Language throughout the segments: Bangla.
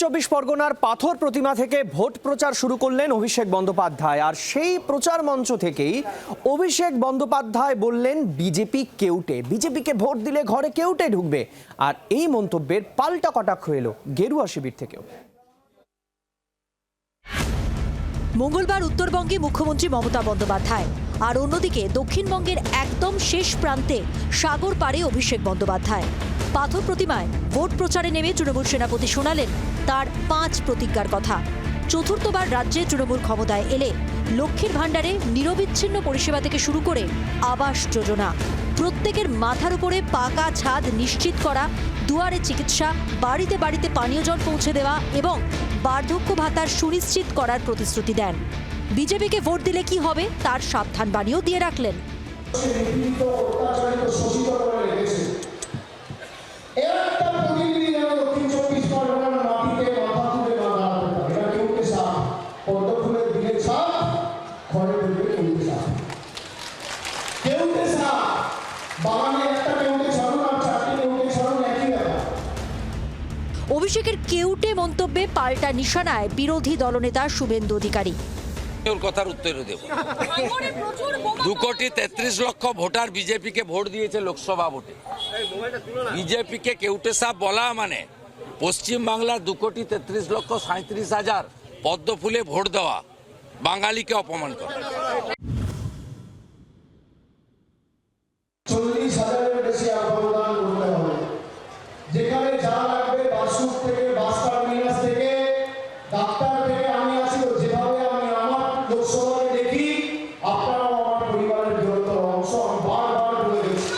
চব্বিশ পরগনার পাথর প্রতিমা থেকে ভোট প্রচার শুরু করলেন অভিষেক বন্দ্যোপাধ্যায়। আর সেই প্রচার মঞ্চ থেকেই অভিষেক বন্দ্যোপাধ্যায় বললেন বিজেপি কেউটে, বিজেপিকে ভোট দিলে ঘরে কেউটে ঢুকবে। আর এই মন্তব্যের পাল্টা কটাক্ষ এলো গেরুয়া শিবির থেকেও। মঙ্গলবার উত্তরবঙ্গে মুখ্যমন্ত্রী মমতা বন্দ্যোপাধ্যায়, আর অন্যদিকে দক্ষিণবঙ্গের একদম শেষ প্রান্তে সাগর পাড়ে অভিষেক বন্দ্যোপাধ্যায়। পাথর প্রতিমায় ভোট প্রচারে নেমে তৃণমূল সেনাপতি শোনালেন তার 5 প্রতিজ্ঞার কথা। চতুর্থবার রাজ্যে তৃণমূল ক্ষমতায় এলে লক্ষ্মীর ভাণ্ডারে নিরবিচ্ছিন্ন পরিষেবা থেকে শুরু করে আবাস যোজনা, প্রত্যেকের মাথার উপরে পাকা ছাদ নিশ্চিত করা, দুয়ারে চিকিৎসা, বাড়িতে বাড়িতে পানীয় জল পৌঁছে দেওয়া এবং বার্ধক্য ভাতার সুনিশ্চিত করার প্রতিশ্রুতি দেন। বিজেপিকে ভোট দিলে কি হবে তার সাবধান বাণীও দিয়ে রাখলেন। অভিষেকের কেউটে মন্তব্যে পাল্টা নিশানায় বিরোধী দলনেতা শুভেন্দু অধিকারী। কথার উত্তর দেব। 2,33,00,000 ভোটার বিজেপিকে ভোট দিয়েছে লোকসভা ভোটে। বিজেপিকে কেউটে সাপ বলা মানে পশ্চিম বাংলার 2,33,37,000 পদ্ম ফুলে ভোট দেওয়া, বাঙালিকে অপমান করা। 40,000-এর বেশি আবেদন করতে হবে। যেখানে যা লাগবে বাসুক থেকে, বাস টার্মিনাস থেকে, ডাক্তার থেকে আমি আছি, যেভাবে আমি আমার লোকসভায় দেখি আপনারাও আমার পরিবারের বৃহত্তর অংশ, আমি বারবার বলে দিচ্ছি।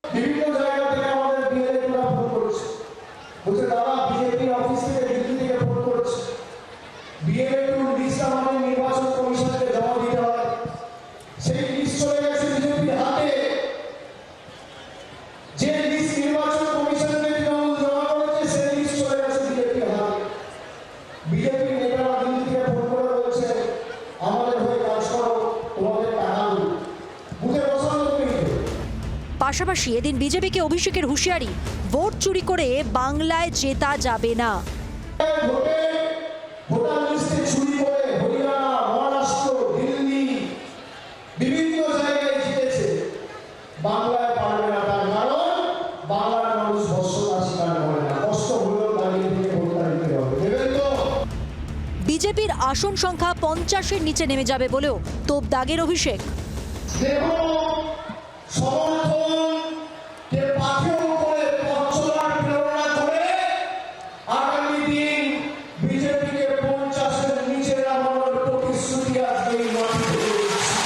বিভিন্ন জায়গা থেকে আমাদের বিএলএরা ফোন করেছে, বলছে দাদা বিজেপি অফিস থেকে দিল্লি থেকে ফোন করেছে, বিএলএ লিস্ট আমাদের নির্বাচন কমিশনকে জমা দিতে হবে। সেই লিস্ট চলে গেছে বিজেপির হাতে। যে লিস্ট নির্বাচন কমিশনের তৃণমূল জমা করেছে সেই লিস্ট চলে গেছে বিজেপির হাতে। বিজেপি নেতারা দিল্লি থেকে ফোন করে বলছে আমাদের হয়ে কাজ করো, তোমাদের টাকা দেবো, বুঝে বসানো কিন্তু। পাশাপাশি এদিন বিজেপিকে অভিষেকের হুঁশিয়ারি, ভোট চুরি করে বাংলায় জেতা যাবে না। ভোটার লিস্টে চুরি করে হরিয়ানা, মহারাষ্ট্র, দিল্লি বিভিন্ন জায়গায় জিতেছে, বাংলায় পারবে না। তার কারণ বাংলার মানুষ বর্ষতা স্বীকার করে না। কষ্ট হলেও দাঁড়িয়ে থেকে ভোটটা দিতে হবে, দেবেন তো? বিজেপির আসন সংখ্যা 50-এর নিচে নেমে যাবে বলেও তোপ দাগের অভিষেক। স্নেহ, সমর্থন কে পাথেয় করে পথ চলার প্রেরণা করে আগামী দিন বিজেপিকে 50-এর নিচে নামানোর প্রতিশ্রুতি আজকে এই মাটি থেকে দিচ্ছি।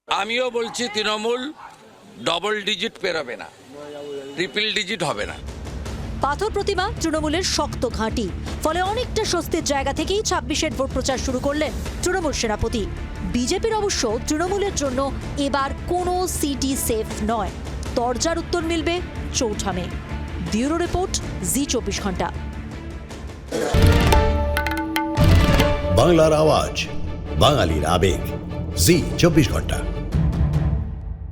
আমিও বলছি তৃণমূল ডবল ডিজিট পেরোবে না, ট্রিপল ডিজিট হবে না। পাথর প্রতিমা তৃণমূলের শক্ত ঘাঁটি, ফলে অনেকটা স্বস্তির জায়গা থেকেই 26-এর ভোট প্রচার শুরু করলেন তৃণমূল সেনাপতি। বিজেপির অবশ্য তৃণমূলের জন্য এবার কোনো সিটি সেফ নয়, দরজার উত্তর মিলবে চৌঠামে। ব্যুরো রিপোর্ট, জি24 ঘন্টা। বাংলার আওয়াজ, বাঙালির আবেগ, জি24 ঘন্টা।